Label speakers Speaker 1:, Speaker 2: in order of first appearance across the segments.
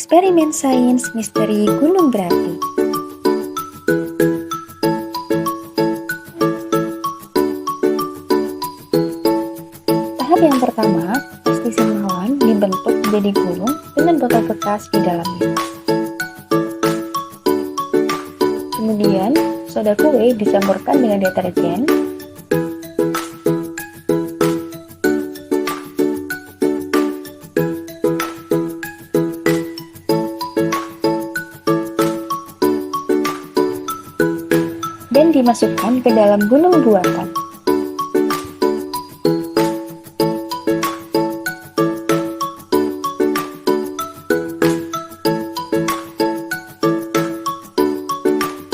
Speaker 1: Eksperimen Sains Misteri Gunung Berapi. Tahap yang pertama, pastisi malam dibentuk menjadi gunung dengan botol bekas di dalamnya. Kemudian, soda kue dicampurkan dengan deterjen, dan dimasukkan ke dalam gunung buatan.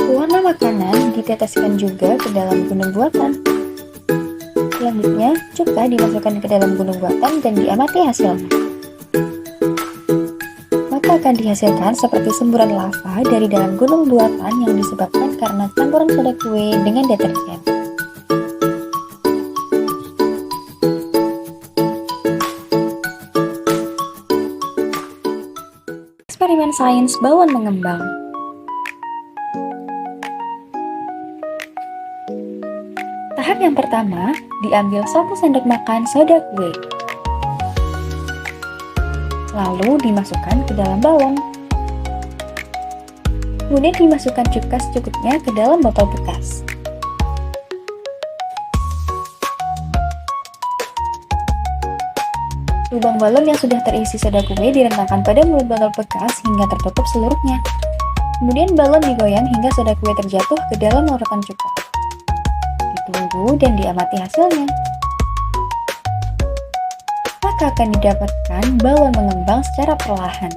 Speaker 1: Warna makanan diteteskan juga ke dalam gunung buatan. Selanjutnya, cuka dimasukkan ke dalam gunung buatan dan diamati hasilnya. Maka akan dihasilkan seperti semburan lava dari dalam gunung buatan yang disebabkan karena campuran soda kue dengan deterjen. Eksperimen sains bawang mengembang. Tahap yang pertama, diambil 1 sendok makan soda kue. Lalu dimasukkan ke dalam bawang. Kemudian dimasukkan cuka secukupnya ke dalam botol bekas. Lubang balon yang sudah terisi soda kue direntangkan pada mulut botol bekas hingga tertutup seluruhnya. Kemudian balon digoyang hingga soda kue terjatuh ke dalam larutan cuka. Ditunggu dan diamati hasilnya. Maka akan didapatkan balon mengembang secara perlahan.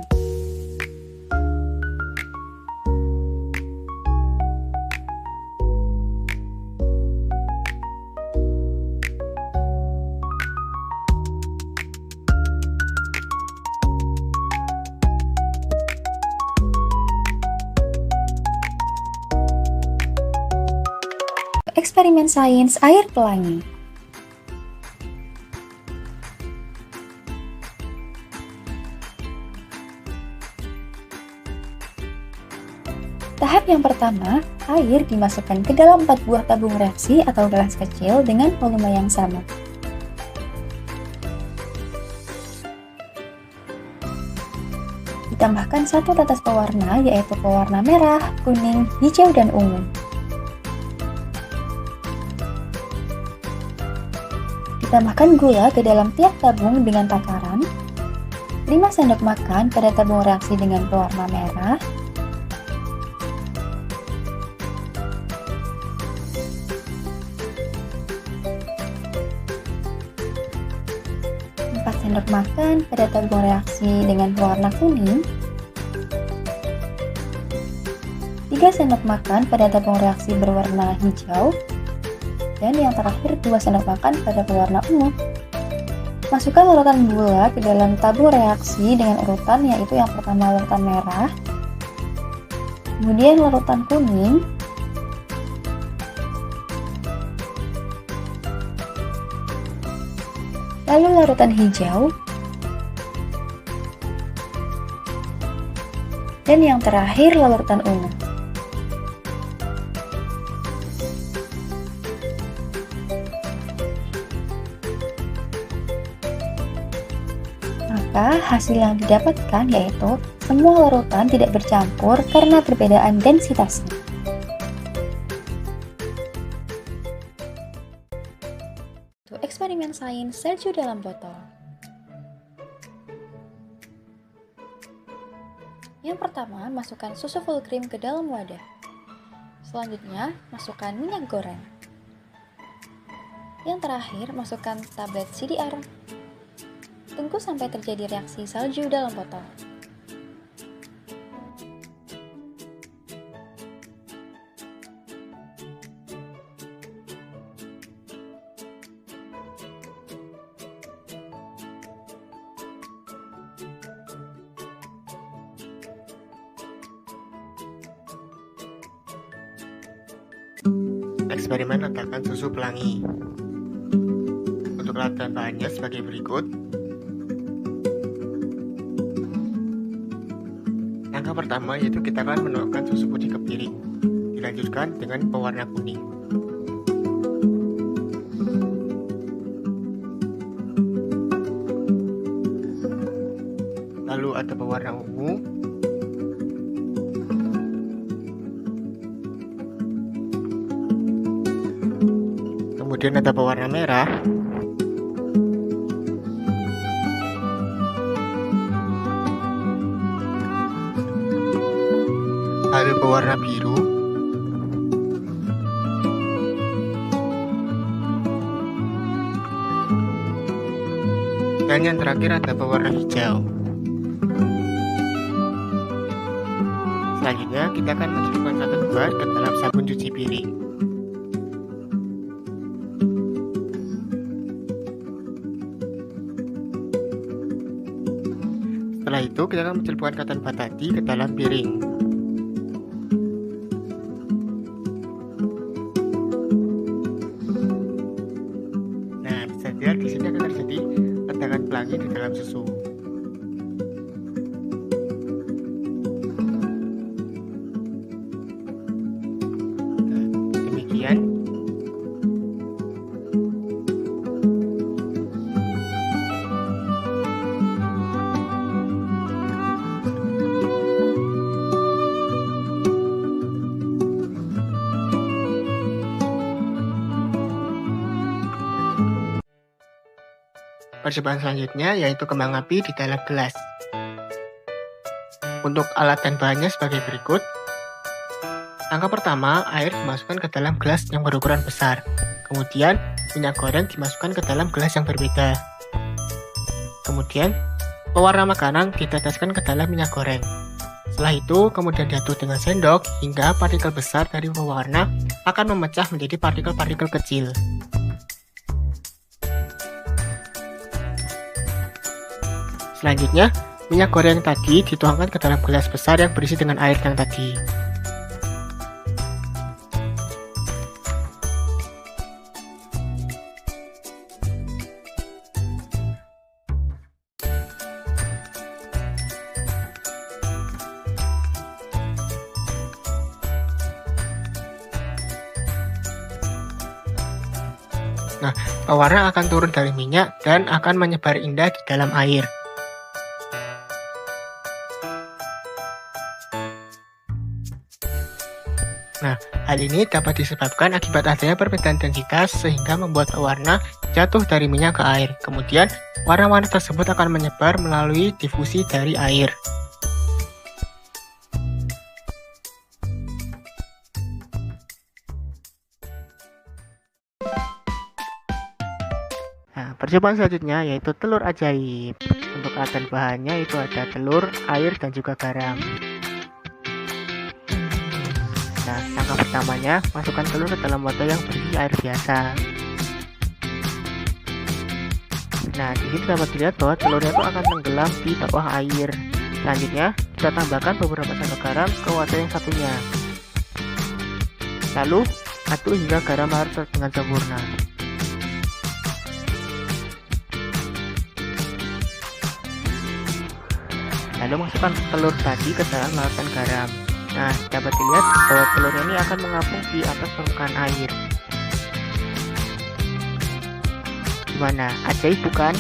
Speaker 1: Eksperimen sains air pelangi. Tahap yang pertama, air dimasukkan ke dalam 4 buah tabung reaksi atau gelas kecil dengan volume yang sama. Ditambahkan 1 tetes pewarna, yaitu pewarna merah, kuning, hijau, dan ungu. Tambahkan gula ke dalam tiap tabung dengan takaran 5 sendok makan pada tabung reaksi dengan pewarna merah, 4 sendok makan pada tabung reaksi dengan pewarna kuning, 3 sendok makan pada tabung reaksi berwarna hijau, dan yang terakhir 2 sendok makan pada pewarna ungu. Masukkan larutan gula ke dalam tabung reaksi dengan urutan, yaitu yang pertama larutan merah, kemudian larutan kuning, lalu larutan hijau, dan yang terakhir larutan ungu. Maka hasil yang didapatkan yaitu semua larutan tidak bercampur karena perbedaan densitasnya. Eksperimen sains salju dalam botol. Yang pertama, masukkan susu full cream ke dalam wadah. Selanjutnya, masukkan minyak goreng. Yang terakhir, masukkan tablet CDR. Tunggu sampai terjadi reaksi salju dalam botol.
Speaker 2: Eksperimen letakkan susu pelangi. Untuk alat dan bahannya sebagai berikut. Langkah pertama yaitu kita akan menuangkan susu putih ke piring. Dilanjutkan dengan pewarna kuning. Lalu ada pewarna ungu. Kemudian ada pewarna merah. Lalu pewarna biru. Dan yang terakhir ada pewarna hijau. Selanjutnya kita akan mencelupkan satu buah ke dalam sabun cuci piring. Setelah itu kita akan mencelupkan cotton bud tadi ke dalam piring. Nah, bisa dilihat di sini akan terjadi ledakan pelangi di dalam susu. Demikian. Percobaan selanjutnya yaitu kembang api di dalam gelas. Untuk alat dan bahannya sebagai berikut. Langkah pertama, air dimasukkan ke dalam gelas yang berukuran besar. Kemudian, minyak goreng dimasukkan ke dalam gelas yang berbeda. Kemudian, pewarna makanan diteteskan ke dalam minyak goreng. Setelah itu, kemudian diaduk dengan sendok hingga partikel besar dari pewarna akan memecah menjadi partikel-partikel kecil. Selanjutnya, minyak goreng tadi dituangkan ke dalam gelas besar yang berisi dengan air yang tadi. Nah, pewarna akan turun dari minyak dan akan menyebar indah di dalam air. Nah, hal ini dapat disebabkan akibat adanya perbedaan densitas sehingga membuat pewarna jatuh dari minyak ke air. Kemudian, warna-warna tersebut akan menyebar melalui difusi dari air. Nah, percobaan selanjutnya yaitu telur ajaib. Untuk alat dan bahannya itu ada telur, air, dan juga garam. Nah, langkah pertamanya, masukkan telur ke dalam wadah yang berisi air biasa. Nah, di sini dapat dilihat bahwa telurnya itu akan tenggelam di bawah air. Selanjutnya, kita tambahkan beberapa sendok garam ke wadah yang satunya. Lalu, aduk hingga garam larut dengan sempurna. Lalu masukkan telur tadi ke dalam larutan garam. Nah, dapat dilihat bahwa telur ini akan mengapung di atas permukaan air. Gimana? Ajaib bukan?